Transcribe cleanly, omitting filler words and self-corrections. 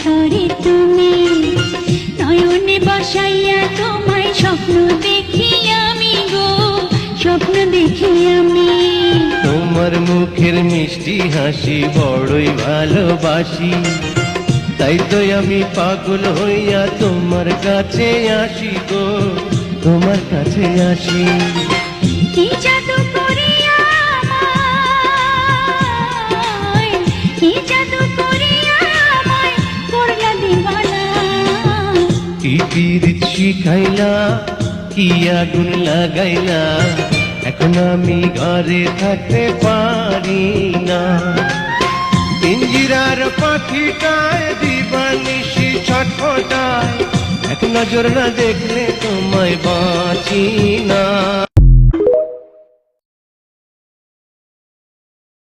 ধরে তুমি, নয়নে বসাইয়া তোমায় স্বপ্ন দেখি আমি গো, স্বপ্ন দেখি আমি। তোমার মুখের মিষ্টি হাসি বড়ই ভালোবাসি, তাই তো আমি পাগল হইয়া তোমার কাছে আসি গো, তোমার কাছে আসি। কি জাদু করিয়া আমায়, কি জাদু করিয়া আমায় করলা দিওয়ানা। কি পীড়িত শিখাইলা, কি আগুন লাগাইলা, এখন আমি ঘরে থাকতে পারি না। পিঞ্জিরার পাখিটায় দিবানিশি ছটফটায়, এক নজর না দেখলে তোমায় বাঁচি না।